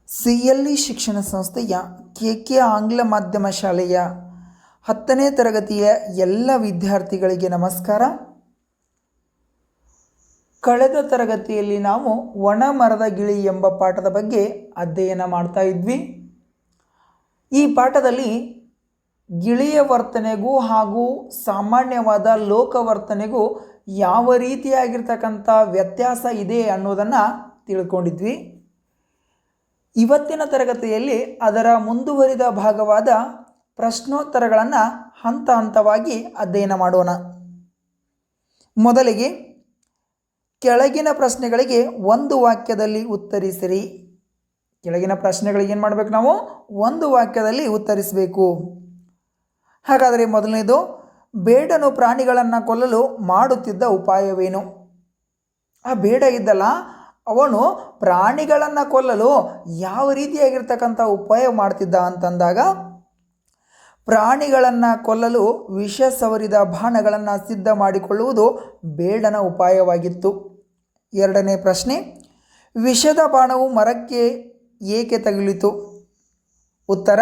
CLE ಶಿಕ್ಷಣ ಸಂಸ್ಥೆಯ K K ಆಂಗ್ಲ ಮಾಧ್ಯಮ ಶಾಲೆಯ 10ನೇ ತರಗತಿಯ ಎಲ್ಲ ವಿದ್ಯಾರ್ಥಿಗಳಿಗೆ ನಮಸ್ಕಾರ. ಕಳೆದ ತರಗತಿಯಲ್ಲಿ ನಾವು ಒಣ ಮರದ ಗಿಳಿ ಎಂಬ ಪಾಠದ ಬಗ್ಗೆ ಅಧ್ಯಯನ ಮಾಡ್ತಾ ಇದ್ವಿ. ಈ ಪಾಠದಲ್ಲಿ ಗಿಳಿಯ ವರ್ತನೆಗೂ ಹಾಗೂ ಸಾಮಾನ್ಯವಾದ ಲೋಕವರ್ತನೆಗೂ ಯಾವ ರೀತಿಯಾಗಿರ್ತಕ್ಕಂಥ ವ್ಯತ್ಯಾಸ ಇದೆ ಅನ್ನೋದನ್ನು ತಿಳ್ಕೊಂಡಿದ್ವಿ. ಇವತ್ತಿನ ತರಗತಿಯಲ್ಲಿ ಅದರ ಮುಂದುವರಿದ ಭಾಗವಾದ ಪ್ರಶ್ನೋತ್ತರಗಳನ್ನು ಹಂತ ಹಂತವಾಗಿ ಅಧ್ಯಯನ ಮಾಡೋಣ. ಮೊದಲಿಗೆ ಕೆಳಗಿನ ಪ್ರಶ್ನೆಗಳಿಗೆ ಒಂದು ವಾಕ್ಯದಲ್ಲಿ ಉತ್ತರಿಸಿರಿ. ಕೆಳಗಿನ ಪ್ರಶ್ನೆಗಳಿಗೆ ಏನು ಮಾಡಬೇಕು, ನಾವು ಒಂದು ವಾಕ್ಯದಲ್ಲಿ ಉತ್ತರಿಸಬೇಕು. ಹಾಗಾದರೆ ಮೊದಲನೇದು, ಬೇಡನು ಪ್ರಾಣಿಗಳನ್ನು ಕೊಲ್ಲಲು ಮಾಡುತ್ತಿದ್ದ ಉಪಾಯವೇನು? ಆ ಬೇಡ ಇದ್ದಲ್ಲ, ಅವನು ಪ್ರಾಣಿಗಳನ್ನು ಕೊಲ್ಲಲು ಯಾವ ರೀತಿಯಾಗಿರ್ತಕ್ಕಂಥ ಉಪಾಯ ಮಾಡ್ತಿದ್ದ ಅಂತಂದಾಗ, ಪ್ರಾಣಿಗಳನ್ನು ಕೊಲ್ಲಲು ವಿಷ ಸವರಿದ ಬಾಣಗಳನ್ನು ಸಿದ್ಧ ಮಾಡಿಕೊಳ್ಳುವುದು ಬೇಡನ ಉಪಾಯವಾಗಿತ್ತು. ಎರಡನೇ ಪ್ರಶ್ನೆ, ವಿಷದ ಬಾಣವು ಮರಕ್ಕೆ ಏಕೆ ತಗುಲಿತು? ಉತ್ತರ,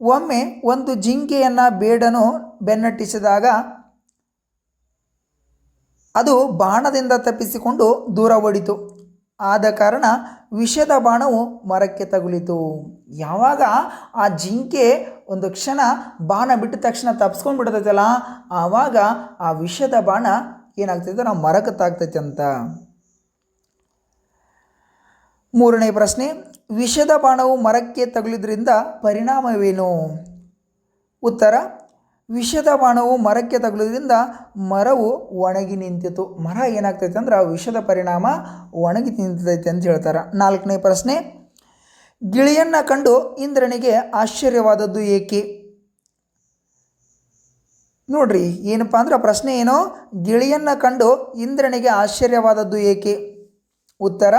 ಒಮ್ಮೆ ಒಂದು ಜಿಂಕೆಯನ್ನು ಬೇಡನು ಬೆನ್ನಟ್ಟಿಸಿದಾಗ ಅದು ಬಾಣದಿಂದ ತಪ್ಪಿಸಿಕೊಂಡು ದೂರ ಓಡಿತು. ಆದ ಕಾರಣ ವಿಷದ ಬಾಣವು ಮರಕ್ಕೆ ತಗುಲಿತು. ಯಾವಾಗ ಆ ಜಿಂಕೆ ಒಂದು ಕ್ಷಣ ಬಾಣ ಬಿಟ್ಟ ತಕ್ಷಣ ತಪ್ಪಿಸ್ಕೊಂಡು ಬಿಡ್ತೈತಲ್ಲ, ಆವಾಗ ಆ ವಿಷದ ಬಾಣ ಏನಾಗ್ತೈತೆ, ನಾವು ಮರಕ್ಕೆ ತಾಗ್ತೈತೆ ಅಂತ. ಮೂರನೇ ಪ್ರಶ್ನೆ, ವಿಷದ ಬಾಣವು ಮರಕ್ಕೆ ತಗುಲಿದ್ರಿಂದ ಪರಿಣಾಮವೇನು? ಉತ್ತರ, ವಿಷದ ಬಾಣವು ಮರಕ್ಕೆ ತಗುಲಿದ್ರಿಂದ ಮರವು ಒಣಗಿ ನಿಂತಿತು. ಮರ ಏನಾಗ್ತೈತೆ ಅಂದ್ರೆ ವಿಷದ ಪರಿಣಾಮ ಒಣಗಿ ನಿಂತೈತೆ ಅಂತ ಹೇಳ್ತಾರೆ. ನಾಲ್ಕನೇ ಪ್ರಶ್ನೆ, ಗಿಳಿಯನ್ನು ಕಂಡು ಇಂದ್ರನಿಗೆ ಆಶ್ಚರ್ಯವಾದದ್ದು ಏಕೆ? ನೋಡ್ರಿ, ಏನಪ್ಪ ಅಂದ್ರೆ ಪ್ರಶ್ನೆ ಏನು, ಗಿಳಿಯನ್ನು ಕಂಡು ಇಂದ್ರನಿಗೆ ಆಶ್ಚರ್ಯವಾದದ್ದು ಏಕೆ? ಉತ್ತರ,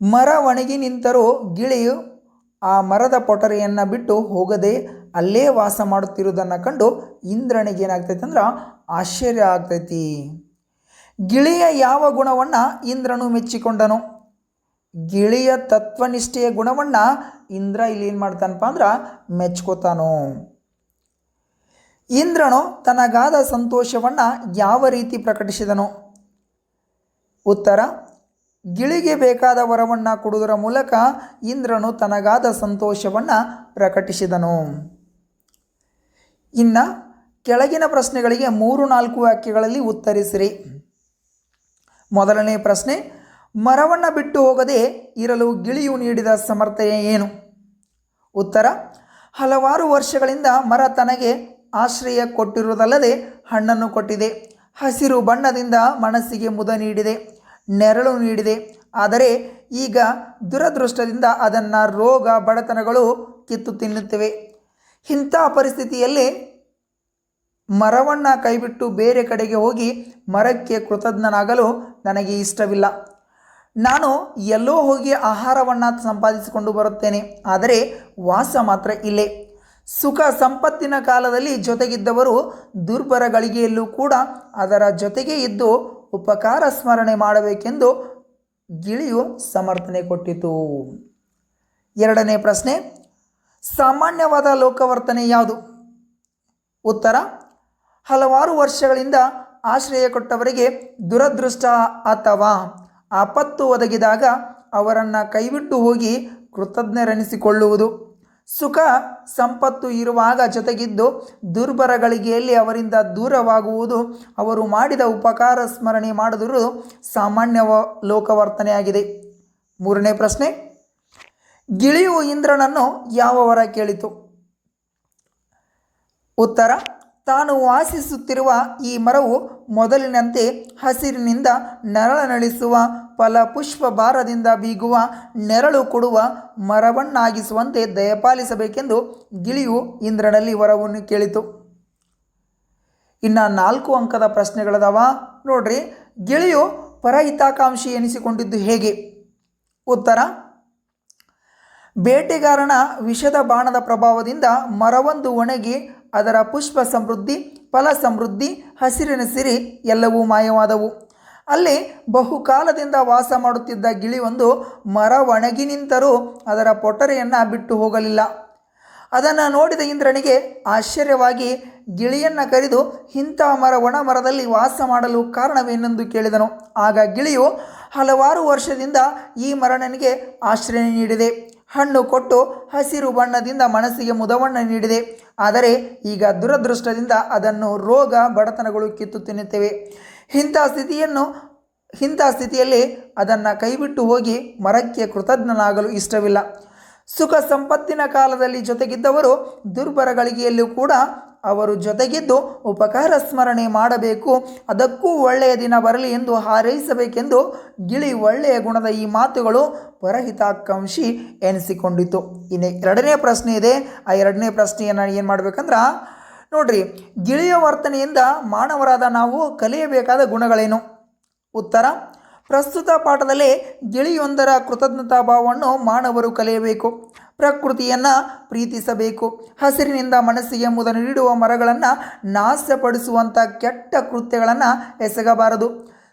ಮರ ಒಣಗಿ ನಿಂತರೂ ಗಿಳಿಯು ಆ ಮರದ ಪೊಟರೆಯನ್ನು ಬಿಟ್ಟು ಹೋಗದೆ ಅಲ್ಲೇ ವಾಸ ಮಾಡುತ್ತಿರುವುದನ್ನು ಕಂಡು ಇಂದ್ರನಿಗೆ ಏನಾಗ್ತೈತೆ ಅಂದ್ರೆ ಆಶ್ಚರ್ಯ ಆಗ್ತೈತಿ. ಗಿಳಿಯ ಯಾವ ಗುಣವನ್ನು ಇಂದ್ರನು ಮೆಚ್ಚಿಕೊಂಡನು? ಗಿಳಿಯ ತತ್ವನಿಷ್ಠೆಯ ಗುಣವನ್ನು ಇಂದ್ರ ಇಲ್ಲಿ ಏನು ಮಾಡ್ತಾನಪ್ಪ ಅಂದ್ರೆ ಮೆಚ್ಕೋತಾನೋ. ಇಂದ್ರನು ತನಗಾದ ಸಂತೋಷವನ್ನು ಯಾವ ರೀತಿ ಪ್ರಕಟಿಸಿದನು? ಉತ್ತರ, ಗಿಳಿಗೆ ಬೇಕಾದ ವರವನ್ನು ಕೊಡುವುದರ ಮೂಲಕ ಇಂದ್ರನು ತನಗಾದ ಸಂತೋಷವನ್ನು ಪ್ರಕಟಿಸಿದನು. ಇನ್ನು ಕೆಳಗಿನ ಪ್ರಶ್ನೆಗಳಿಗೆ 3-4 ವಾಕ್ಯಗಳಲ್ಲಿ ಉತ್ತರಿಸಿರಿ. ಮೊದಲನೇ ಪ್ರಶ್ನೆ, ಮರವನ್ನು ಬಿಟ್ಟು ಹೋಗದೆ ಇರಲು ಗಿಳಿಯು ನೀಡಿದ ಸಮರ್ಥನೆ ಏನು? ಉತ್ತರ, ಹಲವಾರು ವರ್ಷಗಳಿಂದ ಮರ ತನಗೆ ಆಶ್ರಯ ಕೊಟ್ಟಿರುವುದಲ್ಲದೆ ಹಣ್ಣನ್ನು ಕೊಟ್ಟಿದೆ. ಹಸಿರು ಬಣ್ಣದಿಂದ ಮನಸ್ಸಿಗೆ ಮುದ ನೀಡಿದೆ, ನೆರಳು ನೀಡಿದೆ. ಆದರೆ ಈಗ ದುರದೃಷ್ಟದಿಂದ ಅದನ್ನು ರೋಗ ಬಡತನಗಳು ಕಿತ್ತು ತಿನ್ನುತ್ತಿವೆ. ಇಂಥ ಪರಿಸ್ಥಿತಿಯಲ್ಲಿ ಮರವನ್ನು ಕೈಬಿಟ್ಟು ಬೇರೆ ಕಡೆಗೆ ಹೋಗಿ ಮರಕ್ಕೆ ಕೃತಜ್ಞನಾಗಲು ನನಗೆ ಇಷ್ಟವಿಲ್ಲ. ನಾನು ಎಲ್ಲೋ ಹೋಗಿ ಆಹಾರವನ್ನು ಸಂಪಾದಿಸಿಕೊಂಡು ಬರುತ್ತೇನೆ, ಆದರೆ ವಾಸ ಮಾತ್ರ ಇಲ್ಲೇ. ಸುಖ ಸಂಪತ್ತಿನ ಕಾಲದಲ್ಲಿ ಜೊತೆಗಿದ್ದವರು ದುರ್ಬಲ ಗಳಿಗೆಯಲ್ಲೂ ಕೂಡ ಅದರ ಜೊತೆಗೆ ಇದ್ದು ಉಪಕಾರ ಸ್ಮರಣೆ ಮಾಡಬೇಕೆಂದು ಗಿಳಿಯು ಸಮರ್ಥನೆ ಕೊಟ್ಟಿತು. ಎರಡನೇ ಪ್ರಶ್ನೆ, ಸಾಮಾನ್ಯವಾದ ಲೋಕವರ್ತನೆ ಯಾವುದು? ಉತ್ತರ, ಹಲವಾರು ವರ್ಷಗಳಿಂದ ಆಶ್ರಯ ಕೊಟ್ಟವರಿಗೆ ದುರದೃಷ್ಟ ಅಥವಾ ಆಪತ್ತು ಒದಗಿದಾಗ ಅವರನ್ನು ಕೈಬಿಟ್ಟು ಹೋಗಿ ಕೃತಜ್ಞರೆನಿಸಿಕೊಳ್ಳುವುದು. ಸುಖ ಸಂಪತ್ತು ಇರುವಾಗ ಜೊತೆಗಿದ್ದು ದುರ್ಬಲ ಗಳಿಗೆಯಲ್ಲಿ ಅವರಿಂದ ದೂರವಾಗುವುದು. ಅವರು ಮಾಡಿದ ಉಪಕಾರ ಸ್ಮರಣೆ ಮಾಡಿದರೂ ಸಾಮಾನ್ಯ ಲೋಕವರ್ತನೆಯಾಗಿದೆ. ಮೂರನೇ ಪ್ರಶ್ನೆ, ಗಿಳಿಯು ಇಂದ್ರನನ್ನು ಯಾವ ವರ ಕೇಳಿತು? ಉತ್ತರ, ತಾನು ವಾಸಿಸುತ್ತಿರುವ ಈ ಮರವು ಮೊದಲಿನಂತೆ ಹಸಿರಿನಿಂದ ನೆರಳನಳಿಸುವ, ಫಲ ಪುಷ್ಪ ಭಾರದಿಂದ ಬೀಗುವ, ನೆರಳು ಕೊಡುವ ಮರವನ್ನಾಗಿಸುವಂತೆ ದಯಪಾಲಿಸಬೇಕೆಂದು ಗಿಳಿಯು ಇಂದ್ರನಲ್ಲಿ ವರವನ್ನು ಕೇಳಿತು. ಇನ್ನು 4 ಅಂಕದ ಪ್ರಶ್ನೆಗಳದಾವ ನೋಡ್ರಿ. ಗಿಳಿಯು ಪರಹಿತಾಕಾಂಕ್ಷಿ ಎನಿಸಿಕೊಂಡಿದ್ದು ಹೇಗೆ? ಉತ್ತರ, ಬೇಟೆಗಾರನ ವಿಷದ ಬಾಣದ ಪ್ರಭಾವದಿಂದ ಮರವೊಂದು ಒಣಗಿ ಅದರ ಪುಷ್ಪ ಸಮೃದ್ಧಿ, ಫಲ ಸಮೃದ್ಧಿ, ಹಸಿರಿನ ಸಿರಿ ಎಲ್ಲವೂ ಮಾಯವಾದವು. ಅಲ್ಲಿ ಬಹುಕಾಲದಿಂದ ವಾಸ ಮಾಡುತ್ತಿದ್ದ ಗಿಳಿಯೊಂದು ಮರ ಒಣಗಿ ನಿಂತರೂ ಅದರ ಪೊಟರೆಯನ್ನು ಬಿಟ್ಟು ಹೋಗಲಿಲ್ಲ. ಅದನ್ನು ನೋಡಿದ ಇಂದ್ರನಿಗೆ ಆಶ್ಚರ್ಯವಾಗಿ ಗಿಳಿಯನ್ನು ಕರೆದು ಇಂಥ ಒಣ ಮರದಲ್ಲಿ ವಾಸ ಮಾಡಲು ಕಾರಣವೇನೆಂದು ಕೇಳಿದನು. ಆಗ ಗಿಳಿಯು, ಹಲವಾರು ವರ್ಷದಿಂದ ಈ ಮರ ನನಗೆ ಆಶ್ರಯ ನೀಡಿದೆ, ಹಣ್ಣು ಕೊಟ್ಟು ಹಸಿರು ಬಣ್ಣದಿಂದ ಮನಸ್ಸಿಗೆ ಮುದವನ್ನು ನೀಡಿದೆ. ಆದರೆ ಈಗ ದುರದೃಷ್ಟದಿಂದ ಅದನ್ನು ರೋಗ ಬಡತನಗಳು ಕಿತ್ತು ತಿನ್ನುತ್ತವೆ. ಇಂಥ ಸ್ಥಿತಿಯಲ್ಲಿ ಅದನ್ನು ಕೈಬಿಟ್ಟು ಹೋಗಿ ಮರಕ್ಕೆ ಕೃತಜ್ಞನಾಗಲು ಇಷ್ಟವಿಲ್ಲ. ಸುಖ ಸಂಪತ್ತಿನ ಕಾಲದಲ್ಲಿ ಜೊತೆಗಿದ್ದವರು ದುರ್ಬರಗಳಿಗೆಯಲ್ಲೂ ಕೂಡ ಅವರು ಜೊತೆಗಿದ್ದು ಉಪಕಾರ ಸ್ಮರಣೆ ಮಾಡಬೇಕು, ಅದಕ್ಕೂ ಒಳ್ಳೆಯ ದಿನ ಬರಲಿ ಎಂದು ಹಾರೈಸಬೇಕೆಂದು ಗಿಳಿ ಒಳ್ಳೆಯ ಗುಣದ ಈ ಮಾತುಗಳು ಪರಹಿತಾಕಾಂಕ್ಷಿ ಎನಿಸಿಕೊಂಡಿತು. ಇನ್ನು ಎರಡನೇ ಪ್ರಶ್ನೆ ಇದೆ. ಆ ಎರಡನೇ ಪ್ರಶ್ನೆಯನ್ನು ಏನು ಮಾಡಬೇಕಂದ್ರೆ ನೋಡ್ರಿ, ಗಿಳಿಯ ವರ್ತನೆಯಿಂದ ಮಾನವರಾದ ನಾವು ಕಲಿಯಬೇಕಾದ ಗುಣಗಳೇನು? ಉತ್ತರ: ಪ್ರಸ್ತುತ ಪಾಠದಲ್ಲಿ ಗಿಳಿಯೊಂದರ ಕೃತಜ್ಞತಾ ಭಾವವನ್ನು ಮಾನವರು ಕಲಿಯಬೇಕು. ಪ್ರಕೃತಿಯನ್ನು ಪ್ರೀತಿಸಬೇಕು. ಹಸಿರಿನಿಂದ ಮನಸ್ಸಿಗೆ ಮುದ ನೀಡುವ ಮರಗಳನ್ನು ನಾಶಪಡಿಸುವಂಥ ಕೆಟ್ಟ ಕೃತ್ಯಗಳನ್ನು ಎಸಗಬಾರದು.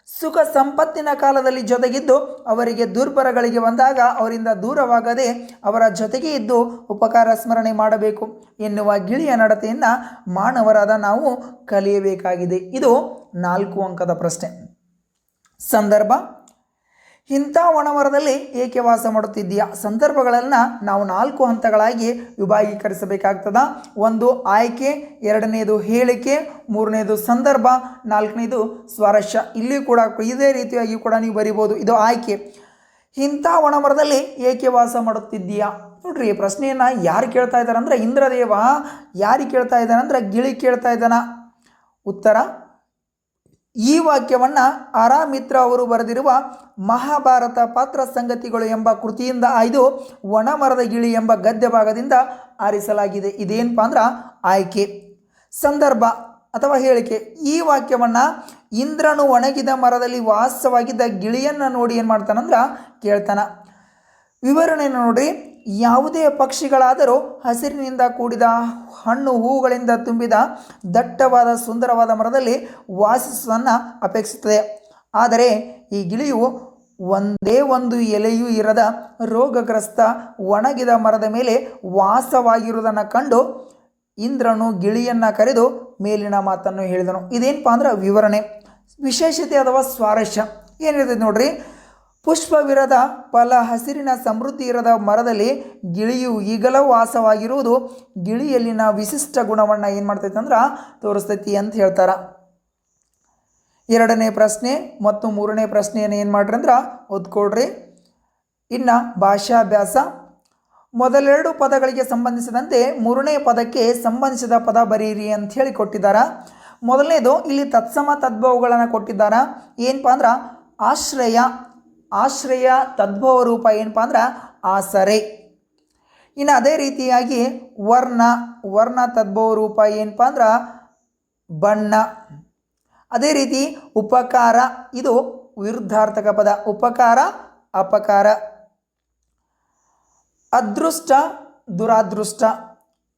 ಸುಖ ಸಂಪತ್ತಿನ ಕಾಲದಲ್ಲಿ ಜೊತೆಗಿದ್ದು ಅವರಿಗೆ ದುರ್ಬರಗಳಿಗೆ ಬಂದಾಗ ಅವರಿಂದ ದೂರವಾಗದೆ ಅವರ ಜೊತೆಗೆ ಇದ್ದು ಉಪಕಾರ ಸ್ಮರಣೆ ಮಾಡಬೇಕು ಎನ್ನುವ ಗಿಳಿಯ ನಡತೆಯನ್ನು ಮಾನವರಾದ ನಾವು ಕಲಿಯಬೇಕಾಗಿದೆ. ಇದು 4 ಅಂಕದ ಪ್ರಶ್ನೆ. ಸಂದರ್ಭ: ಇಂಥ ಒಣಮರದಲ್ಲಿ ಏಕೆ ವಾಸ ಮಾಡುತ್ತಿದ್ದೀಯಾ? ಸಂದರ್ಭಗಳನ್ನು ನಾವು 4 ಹಂತಗಳಾಗಿ ವಿಭಾಗೀಕರಿಸಬೇಕಾಗ್ತದ. 1 ಆಯ್ಕೆ, 2ನೇದು ಹೇಳಿಕೆ, 3ನೇದು ಸಂದರ್ಭ, 4ನೇದು ಸ್ವಾರಸ್ಯ. ಇಲ್ಲಿ ಕೂಡ ಇದೇ ರೀತಿಯಾಗಿ ಕೂಡ ನೀವು ಬರಿಬೋದು. ಇದು ಆಯ್ಕೆ. ಇಂಥ ಒಣಮರದಲ್ಲಿ ಏಕೆ ವಾಸ ಮಾಡುತ್ತಿದ್ದೀಯಾ? ನೋಡ್ರಿ, ಪ್ರಶ್ನೆಯನ್ನು ಯಾರು ಕೇಳ್ತಾ ಇದ್ದಾರೆ ಅಂದರೆ ಇಂದ್ರದೇವ. ಯಾರಿಗೆ ಕೇಳ್ತಾ ಇದ್ದಾನೆ ಅಂದರೆ ಗಿಳಿ ಕೇಳ್ತಾ ಇದ್ದಾನ. ಉತ್ತರ: ಈ ವಾಕ್ಯವನ್ನು ಆರಾಮಿತ್ರ ಅವರು ಬರೆದಿರುವ ಮಹಾಭಾರತ ಪಾತ್ರ ಸಂಗತಿಗಳು ಎಂಬ ಕೃತಿಯಿಂದ ಆಯ್ದು ಒಣಮರದ ಗಿಳಿ ಎಂಬ ಗದ್ಯ ಭಾಗದಿಂದ ಆರಿಸಲಾಗಿದೆ. ಇದೇನಪ್ಪ ಅಂದ್ರೆ ಆಯ್ಕೆ. ಸಂದರ್ಭ ಅಥವಾ ಹೇಳಿಕೆ: ಈ ವಾಕ್ಯವನ್ನು ಇಂದ್ರನು ಒಣಗಿದ ಮರದಲ್ಲಿ ವಾಸವಾಗಿದ್ದ ಗಿಳಿಯನ್ನು ನೋಡಿ ಏನು ಮಾಡ್ತಾನಂದ್ರೆ ಕೇಳ್ತಾನ. ವಿವರಣೆಯನ್ನು ನೋಡ್ರಿ. ಯಾವುದೇ ಪಕ್ಷಿಗಳಾದರೂ ಹಸಿರಿನಿಂದ ಕೂಡಿದ ಹಣ್ಣು ಹೂವುಗಳಿಂದ ತುಂಬಿದ ದಟ್ಟವಾದ ಸುಂದರವಾದ ಮರದಲ್ಲಿ ವಾಸಿಸುವುದನ್ನು ಅಪೇಕ್ಷಿಸುತ್ತದೆ. ಆದರೆ ಈ ಗಿಳಿಯು ಒಂದೇ ಒಂದು ಎಲೆಯೂ ಇರದ ರೋಗಗ್ರಸ್ತ ಒಣಗಿದ ಮರದ ಮೇಲೆ ವಾಸವಾಗಿರುವುದನ್ನು ಕಂಡು ಇಂದ್ರನು ಗಿಳಿಯನ್ನು ಕರೆದು ಮೇಲಿನ ಮಾತನ್ನು ಹೇಳಿದನು. ಇದೇನಪ್ಪ ಅಂದ್ರೆ ವಿವರಣೆ. ವಿಶೇಷತೆ ಅಥವಾ ಸ್ವಾರಸ್ಯ ಏನಿರ್ತದೆ ನೋಡ್ರಿ. ಪುಷ್ಪವಿರದ ಫಲ ಹಸಿರಿನ ಸಮೃದ್ಧಿ ಇರದ ಮರದಲ್ಲಿ ಗಿಳಿಯು ಈಗಲೂ ವಾಸವಾಗಿರುವುದು ಗಿಳಿಯಲ್ಲಿನ ವಿಶಿಷ್ಟ ಗುಣವನ್ನು ಏನು ಮಾಡ್ತೈತೆ ಅಂದ್ರೆ ತೋರಿಸ್ತೈತಿ ಅಂತ ಹೇಳ್ತಾರೆ. 2ನೇ ಪ್ರಶ್ನೆ ಮತ್ತು 3ನೇ ಪ್ರಶ್ನೆಯನ್ನು ಏನು ಮಾಡ್ರಿ ಅಂದ್ರೆ ಓದ್ಕೊಳ್ರಿ. ಇನ್ನು ಭಾಷಾಭ್ಯಾಸ. ಮೊದಲೆರಡು ಪದಗಳಿಗೆ ಸಂಬಂಧಿಸಿದಂತೆ 3ನೇ ಪದಕ್ಕೆ ಸಂಬಂಧಿಸಿದ ಪದ ಬರೀರಿ ಅಂತ ಹೇಳಿ ಕೊಟ್ಟಿದ್ದಾರೆ. ಮೊದಲನೇದು ಇಲ್ಲಿ ತತ್ಸಮ ತದ್ಭವಗಳನ್ನು ಕೊಟ್ಟಿದ್ದಾರೆ. ಏನಪ್ಪ ಅಂದ್ರೆ ಆಶ್ರಯ. ಆಶ್ರಯ ತದ್ಭವ ರೂಪ ಏನಪ್ಪ ಅಂದ್ರೆ ಆಸರೆ. ಇನ್ನು ಅದೇ ರೀತಿಯಾಗಿ ವರ್ಣ. ವರ್ಣ ತದ್ಭವ ರೂಪ ಏನಪ್ಪ ಅಂದ್ರೆ ಬಣ್ಣ. ಅದೇ ರೀತಿ ಉಪಕಾರ, ಇದು ವಿರುದ್ಧಾರ್ಥಕ ಪದ. ಉಪಕಾರ ಅಪಕಾರ. ಅದೃಷ್ಟ ದುರಾದೃಷ್ಟ.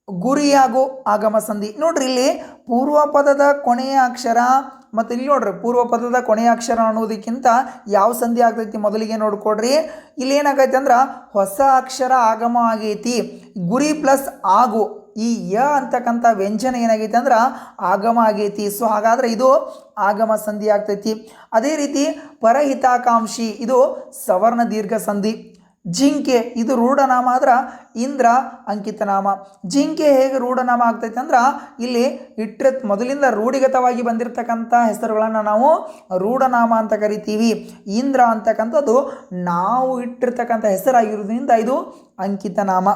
ಗುರಿಯಾಗೋ ಆಗಮ ಸಂಧಿ. ನೋಡ್ರಿ, ಇಲ್ಲಿ ಪೂರ್ವ ಪದದ ಕೊನೆಯ ಅಕ್ಷರ ಮತ್ತು ಇಲ್ಲಿ ನೋಡ್ರಿ ಪೂರ್ವ ಪದದ ಕೊನೆಯ ಅಕ್ಷರ ಅನ್ನೋದಕ್ಕಿಂತ ಯಾವ ಸಂಧಿ ಆಗ್ತೈತಿ ಮೊದಲಿಗೆ ನೋಡ್ಕೊಡ್ರಿ. ಇಲ್ಲಿ ಏನಾಗೈತಿ ಅಂದ್ರೆ ಹೊಸ ಅಕ್ಷರ ಆಗಮ ಆಗೈತಿ. ಗುರಿ ಪ್ಲಸ್ ಆಗು, ಈ ಯ ಅಂತಕ್ಕಂಥ ವ್ಯಂಜನ ಏನಾಗೈತಿ ಅಂದ್ರೆ ಆಗಮ ಆಗೈತಿ. ಸೊ ಹಾಗಾದರೆ ಇದು ಆಗಮ ಸಂಧಿ ಆಗ್ತೈತಿ. ಅದೇ ರೀತಿ ಪರಹಿತಾಕಾಂಕ್ಷಿ, ಇದು ಸವರ್ಣ ದೀರ್ಘ ಸಂಧಿ. ಜಿಂಕೆ, ಇದು ರೂಢನಾಮ ಆದ್ರೆ ಇಂದ್ರ ಅಂಕಿತನಾಮ. ಜಿಂಕೆ ಹೇಗೆ ರೂಢನಾಮ ಆಗ್ತೈತೆ ಅಂದ್ರೆ ಇಲ್ಲಿ ಮೊದಲಿಂದ ರೂಢಿಗತವಾಗಿ ಬಂದಿರತಕ್ಕಂಥ ಹೆಸರುಗಳನ್ನು ನಾವು ರೂಢನಾಮ ಅಂತ ಕರಿತೀವಿ. ಇಂದ್ರ ಅಂತಕ್ಕಂಥದ್ದು ನಾವು ಇಟ್ಟಿರ್ತಕ್ಕಂಥ ಹೆಸರಾಗಿರೋದ್ರಿಂದ ಇದು ಅಂಕಿತನಾಮ.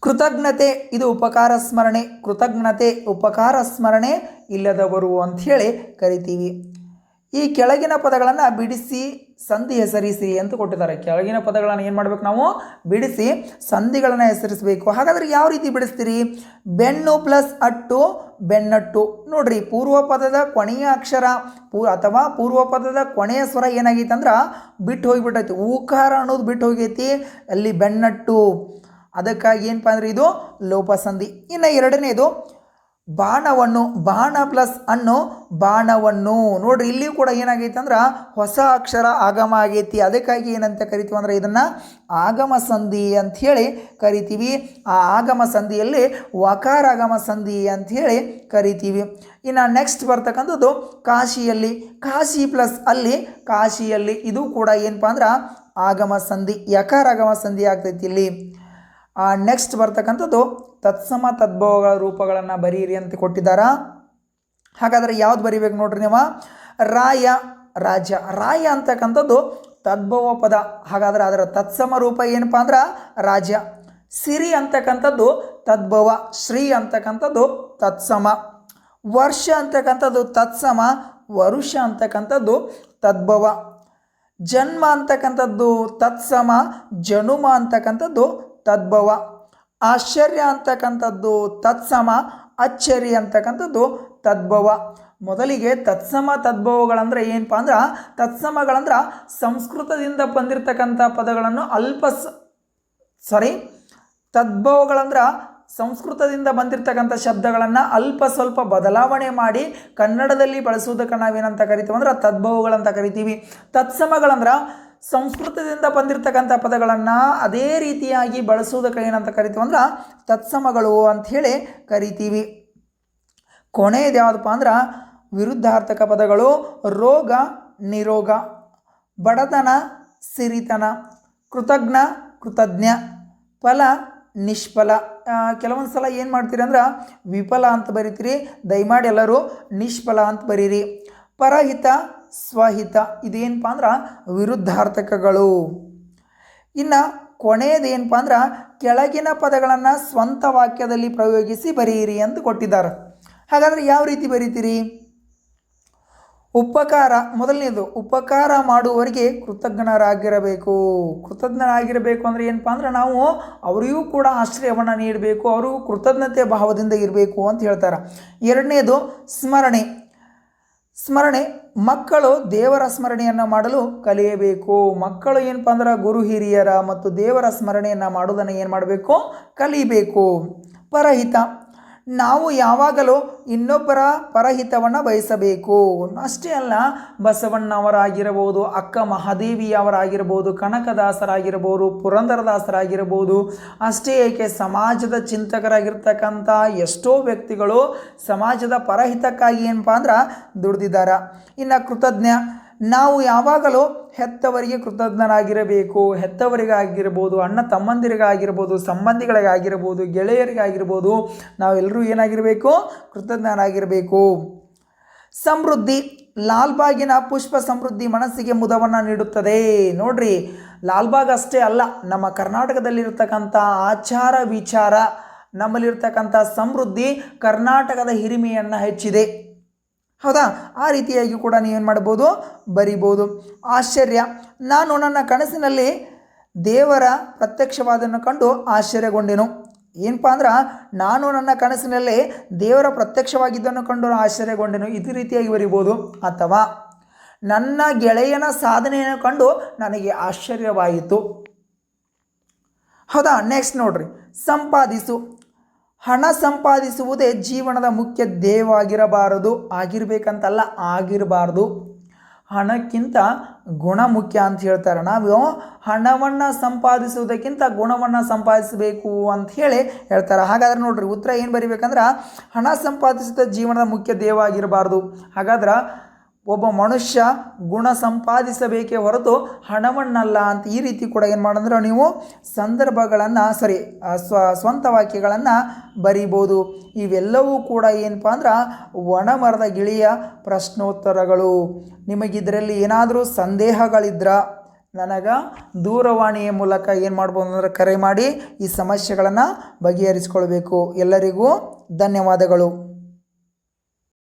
ಕೃತಜ್ಞತೆ, ಇದು ಉಪಕಾರ ಸ್ಮರಣೆ. ಕೃತಜ್ಞತೆ ಉಪಕಾರ ಸ್ಮರಣೆ ಇಲ್ಲದವರು ಅಂಥೇಳಿ ಕರಿತೀವಿ. ಈ ಕೆಳಗಿನ ಪದಗಳನ್ನು ಬಿಡಿಸಿ ಸಂಧಿ ಹೆಸರಿಸಿ ಅಂತ ಕೊಟ್ಟಿದ್ದಾರೆ. ಕೆಳಗಿನ ಪದಗಳನ್ನು ಏನು ಮಾಡಬೇಕು ನಾವು? ಬಿಡಿಸಿ ಸಂಧಿಗಳನ್ನು ಹೆಸರಿಸಬೇಕು. ಹಾಗಾದರೆ ಯಾವ ರೀತಿ ಬಿಡಿಸ್ತೀರಿ? ಬೆನ್ನು ಪ್ಲಸ್ ಅಟ್ಟು ಬೆನ್ನಟ್ಟು. ನೋಡ್ರಿ, ಪೂರ್ವ ಪದದ ಕೊನೆಯ ಅಕ್ಷರ ಅಥವಾ ಪೂರ್ವ ಪದದ ಕೊನೆಯ ಸ್ವರ ಏನಾಗೈತೆ ಅಂದ್ರೆ ಬಿಟ್ಟು ಹೋಗಿಬಿಟ್ಟೈತಿ. ಊಕಾರ ಅನ್ನೋದು ಬಿಟ್ಟು ಹೋಗೈತಿ, ಅಲ್ಲಿ ಬೆನ್ನಟ್ಟು. ಅದಕ್ಕಾಗಿ ಏನಪ್ಪ ಅಂದರೆ ಇದು ಲೋಪ ಸಂಧಿ. ಇನ್ನು 2ನೇದು ಬಾಣವನ್ನು, ಬಾಣ ಪ್ಲಸ್ ಅನ್ನು ಬಾಣವನ್ನು. ನೋಡ್ರಿ ಇಲ್ಲಿಯೂ ಕೂಡ ಏನಾಗೈತೆ ಅಂದ್ರೆ ಹೊಸ ಅಕ್ಷರ ಆಗಮ ಆಗೈತಿ. ಅದಕ್ಕಾಗಿ ಏನಂತ ಕರಿತೀವಿ ಅಂದ್ರೆ ಇದನ್ನು ಆಗಮ ಸಂಧಿ ಅಂಥೇಳಿ ಕರಿತೀವಿ. ಆ ಆಗಮ ಸಂಧಿಯಲ್ಲಿ ವಕಾರ ಆಗಮ ಸಂಧಿ ಅಂಥೇಳಿ ಕರಿತೀವಿ. ಇನ್ನು ನೆಕ್ಸ್ಟ್ ಬರ್ತಕ್ಕಂಥದ್ದು ಕಾಶಿಯಲ್ಲಿ, ಕಾಶಿ ಪ್ಲಸ್ ಅಲ್ಲಿ ಕಾಶಿಯಲ್ಲಿ. ಇದು ಕೂಡ ಏನಪ್ಪ ಅಂದ್ರೆ ಆಗಮ ಸಂಧಿ, ಯಕಾರ ಆಗಮ ಸಂಧಿ ಆಗ್ತೈತಿ ಇಲ್ಲಿ. ನೆಕ್ಸ್ಟ್ ಬರ್ತಕ್ಕಂಥದ್ದು ತತ್ಸಮ ತದ್ಭವಗಳ ರೂಪಗಳನ್ನು ಬರೀರಿ ಅಂತ ಕೊಟ್ಟಿದ್ದಾರಾ. ಹಾಗಾದರೆ ಯಾವ್ದು ಬರೀಬೇಕು ನೋಡ್ರಿ ನೀವು. ರಾಯ, ರಾಜ. ರಾಯ ಅಂತಕ್ಕಂಥದ್ದು ತದ್ಭವ ಪದ. ಹಾಗಾದರೆ ಅದರ ತತ್ಸಮ ರೂಪ ಏನಪ್ಪ ಅಂದ್ರೆ ರಾಜ. ಸಿರಿ ಅಂತಕ್ಕಂಥದ್ದು ತದ್ಭವ, ಶ್ರೀ ಅಂತಕ್ಕಂಥದ್ದು ತತ್ಸಮ. ವರ್ಷ ಅಂತಕ್ಕಂಥದ್ದು ತತ್ಸಮ, ವರುಷ ಅಂತಕ್ಕಂಥದ್ದು ತದ್ಭವ. ಜನ್ಮ ಅಂತಕ್ಕಂಥದ್ದು ತತ್ಸಮ, ಜನುಮ ಅಂತಕ್ಕಂಥದ್ದು ತದ್ಭವ. ಆಶ್ಚರ್ಯ ಅಂತಕ್ಕಂಥದ್ದು ತತ್ಸಮ, ಅಚ್ಚರಿ ಅಂತಕ್ಕಂಥದ್ದು ತದ್ಭವ. ಮೊದಲಿಗೆ ತತ್ಸಮ ತದ್ಭವಗಳಂದ್ರೆ ಏನಪ್ಪ ಅಂದ್ರೆ ತತ್ಸಮಗಳಂದ್ರೆ ಸಂಸ್ಕೃತದಿಂದ ಬಂದಿರತಕ್ಕಂಥ ಪದಗಳನ್ನು ತದ್ಭವಗಳಂದ್ರೆ ಸಂಸ್ಕೃತದಿಂದ ಬಂದಿರತಕ್ಕಂಥ ಶಬ್ದಗಳನ್ನು ಅಲ್ಪ ಸ್ವಲ್ಪ ಬದಲಾವಣೆ ಮಾಡಿ ಕನ್ನಡದಲ್ಲಿ ಬಳಸುವುದಕ್ಕೆ ನಾವೇನಂತ ಕರಿತೀವಿ ಅಂದ್ರೆ ತದ್ಭವಗಳಂತ ಕರಿತೀವಿ. ತತ್ಸಮಗಳಂದ್ರೆ ಸಂಸ್ಕೃತದಿಂದ ಬಂದಿರತಕ್ಕಂಥ ಪದಗಳನ್ನು ಅದೇ ರೀತಿಯಾಗಿ ಬಳಸುವುದಕ್ಕೆ ಏನಂತ ಕರಿತೀವಿ ಅಂದ್ರೆ ತತ್ಸಮಗಳು ಅಂಥೇಳಿ ಕರಿತೀವಿ. ಕೊನೆಯದು ಯಾವುದಪ್ಪ ಅಂದ್ರೆ ವಿರುದ್ಧಾರ್ಥಕ ಪದಗಳು. ರೋಗ, ನಿರೋಗ. ಬಡತನ, ಸಿರಿತನ. ಕೃತಜ್ಞ, ಕೃತಜ್ಞ. ಫಲ, ನಿಷ್ಫಲ. ಕೆಲವೊಂದು ಸಲ ಏನು ಮಾಡ್ತೀರಿ ಅಂದ್ರೆ ವಿಫಲ ಅಂತ ಬರೀತೀರಿ, ದಯಮಾಡಿ ಎಲ್ಲರೂ ನಿಷ್ಫಲ ಅಂತ ಬರೀರಿ. ಪರಹಿತ, ಸ್ವಹಿತ. ಇದೇನಪ್ಪ ಅಂದ್ರೆ ವಿರುದ್ಧಾರ್ಥಕಗಳು. ಇನ್ನು ಕೊನೆಯದೇನಪ್ಪ ಅಂದ್ರೆ ಕೆಳಗಿನ ಪದಗಳನ್ನು ಸ್ವಂತ ವಾಕ್ಯದಲ್ಲಿ ಪ್ರಯೋಗಿಸಿ ಬರೆಯಿರಿ ಅಂತ ಕೊಟ್ಟಿದ್ದಾರೆ. ಹಾಗಾದರೆ ಯಾವ ರೀತಿ ಬರೀತೀರಿ? ಉಪಕಾರ, ಮೊದಲನೇದು ಉಪಕಾರ ಮಾಡುವವರಿಗೆ ಕೃತಜ್ಞರಾಗಿರಬೇಕು. ಕೃತಜ್ಞರಾಗಿರಬೇಕು ಅಂದರೆ ಏನಪ್ಪ ಅಂದ್ರೆ ನಾವು ಅವರಿಗೂ ಕೂಡ ಆಶ್ರಯವನ್ನು ನೀಡಬೇಕು, ಅವರಿಗೂ ಕೃತಜ್ಞತೆ ಭಾವದಿಂದ ಇರಬೇಕು ಅಂತ ಹೇಳ್ತಾರೆ. ಎರಡನೇದು ಸ್ಮರಣೆ. ಸ್ಮರಣೆ, ಮಕ್ಕಳು ದೇವರ ಸ್ಮರಣೆಯನ್ನು ಮಾಡಲು ಕಲಿಯಬೇಕು. ಮಕ್ಕಳು ಏನಪ್ಪ ಅಂದ್ರೆ ಗುರು ಹಿರಿಯರ ಮತ್ತು ದೇವರ ಸ್ಮರಣೆಯನ್ನು ಮಾಡೋದನ್ನು ಏನು ಮಾಡಬೇಕು? ಕಲಿಬೇಕು. ಪರಹಿತ, ನಾವು ಯಾವಾಗಲೂ ಇನ್ನೊಬ್ಬರ ಪರಹಿತವನ್ನು ಬಯಸಬೇಕು. ಅಷ್ಟೇ ಅಲ್ಲ, ಬಸವಣ್ಣವರಾಗಿರಬಹುದು, ಅಕ್ಕ ಮಹಾದೇವಿಯವರಾಗಿರ್ಬೋದು, ಕನಕದಾಸರಾಗಿರ್ಬೋದು, ಪುರಂದರದಾಸರಾಗಿರ್ಬೋದು. ಅಷ್ಟೇ ಏಕೆ ಸಮಾಜದ ಚಿಂತಕರಾಗಿರ್ತಕ್ಕಂಥ ಎಷ್ಟೋ ವ್ಯಕ್ತಿಗಳು ಸಮಾಜದ ಪರಹಿತಕ್ಕಾಗಿ ಏನಪ್ಪ ಅಂದ್ರೆ ದುಡಿದಿದ್ದಾರೆ. ಇನ್ನು ಕೃತಜ್ಞ, ನಾವು ಯಾವಾಗಲೂ ಹೆತ್ತವರಿಗೆ ಕೃತಜ್ಞರಾಗಿರಬೇಕು. ಹೆತ್ತವರಿಗಾಗಿರ್ಬೋದು, ಅಣ್ಣ ತಮ್ಮಂದಿರಿಗಾಗಿರ್ಬೋದು, ಸಂಬಂಧಿಗಳಿಗಾಗಿರ್ಬೋದು, ಗೆಳೆಯರಿಗಾಗಿರ್ಬೋದು, ನಾವೆಲ್ಲರೂ ಏನಾಗಿರಬೇಕು? ಕೃತಜ್ಞರಾಗಿರಬೇಕು. ಸಮೃದ್ಧಿ, ಲಾಲ್ಬಾಗಿನ ಪುಷ್ಪ ಸಮೃದ್ಧಿ ಮನಸ್ಸಿಗೆ ಮುದವನ್ನು ನೀಡುತ್ತದೆ. ನೋಡ್ರಿ, ಲಾಲ್ಬಾಗ್ ಅಷ್ಟೇ ಅಲ್ಲ, ನಮ್ಮ ಕರ್ನಾಟಕದಲ್ಲಿರ್ತಕ್ಕಂಥ ಆಚಾರ ವಿಚಾರ, ನಮ್ಮಲ್ಲಿರ್ತಕ್ಕಂಥ ಸಮೃದ್ಧಿ ಕರ್ನಾಟಕದ ಹಿರಿಮೆಯನ್ನು ಹೆಚ್ಚಿದೆ. ಹೌದಾ? ಆ ರೀತಿಯಾಗಿ ಕೂಡ ನೀವೇನು ಮಾಡ್ಬೋದು? ಬರಿಬೋದು. ಆಶ್ಚರ್ಯ, ನಾನು ನನ್ನ ಕನಸಿನಲ್ಲಿ ದೇವರ ಪ್ರತ್ಯಕ್ಷವಾದನ್ನು ಕಂಡು ಆಶ್ಚರ್ಯಗೊಂಡೆನು. ಏನಪ್ಪ ಅಂದ್ರೆ ನಾನು ನನ್ನ ಕನಸಿನಲ್ಲಿ ದೇವರ ಪ್ರತ್ಯಕ್ಷವಾಗಿದ್ದನ್ನು ಕಂಡು ಆಶ್ಚರ್ಯಗೊಂಡೆನು. ಇದೇ ರೀತಿಯಾಗಿ ಬರಿಬೋದು. ಅಥವಾ ನನ್ನ ಗೆಳೆಯನ ಸಾಧನೆಯನ್ನು ಕಂಡು ನನಗೆ ಆಶ್ಚರ್ಯವಾಯಿತು. ಹೌದಾ? ನೆಕ್ಸ್ಟ್ ನೋಡ್ರಿ, ಸಂಪಾದಿಸು. ಹಣ ಸಂಪಾದಿಸುವುದೇ ಜೀವನದ ಮುಖ್ಯ ಧ್ಯೇಯವಾಗಿರಬಾರದು. ಆಗಿರಬೇಕಂತಲ್ಲ, ಆಗಿರಬಾರ್ದು. ಹಣಕ್ಕಿಂತ ಗುಣ ಮುಖ್ಯ ಅಂತ ಹೇಳ್ತಾರೆ. ನಾವು ಹಣವನ್ನು ಸಂಪಾದಿಸುವುದಕ್ಕಿಂತ ಗುಣವನ್ನು ಸಂಪಾದಿಸಬೇಕು ಅಂತ ಹೇಳಿ ಹೇಳ್ತಾರೆ. ಹಾಗಾದ್ರೆ ನೋಡ್ರಿ, ಉತ್ತರ ಏನು ಬರಿಬೇಕಂದ್ರೆ ಹಣ ಸಂಪಾದಿಸಿದ ಜೀವನದ ಮುಖ್ಯ ಧ್ಯೇಯವಾಗಿರಬಾರ್ದು. ಹಾಗಾದ್ರೆ ಒಬ್ಬ ಮನುಷ್ಯ ಗುಣ ಸಂಪಾದಿಸಬೇಕೇ ಹೊರತು ಹಣವನ್ನಲ್ಲ ಅಂತ ಈ ರೀತಿ ಕೂಡ ಏನು ಮಾಡಂದ್ರೆ ನೀವು ಸಂದರ್ಭಗಳನ್ನು ಸ್ವಂತ ವಾಕ್ಯಗಳನ್ನು ಬರಿಬೋದು. ಇವೆಲ್ಲವೂ ಕೂಡ ಏನಪ್ಪ ಅಂದ್ರೆ ಒಣಮರದ ಗಿಳಿಯ ಪ್ರಶ್ನೋತ್ತರಗಳು. ನಿಮಗಿದರಲ್ಲಿ ಏನಾದರೂ ಸಂದೇಹಗಳಿದ್ರೆ ನನಗೆ ದೂರವಾಣಿಯ ಮೂಲಕ ಏನು ಮಾಡ್ಬೋದು ಅಂದರೆ ಕರೆ ಮಾಡಿ ಈ ಸಮಸ್ಯೆಗಳನ್ನು ಬಗೆಹರಿಸ್ಕೊಳ್ಬೇಕು. ಎಲ್ಲರಿಗೂ ಧನ್ಯವಾದಗಳು.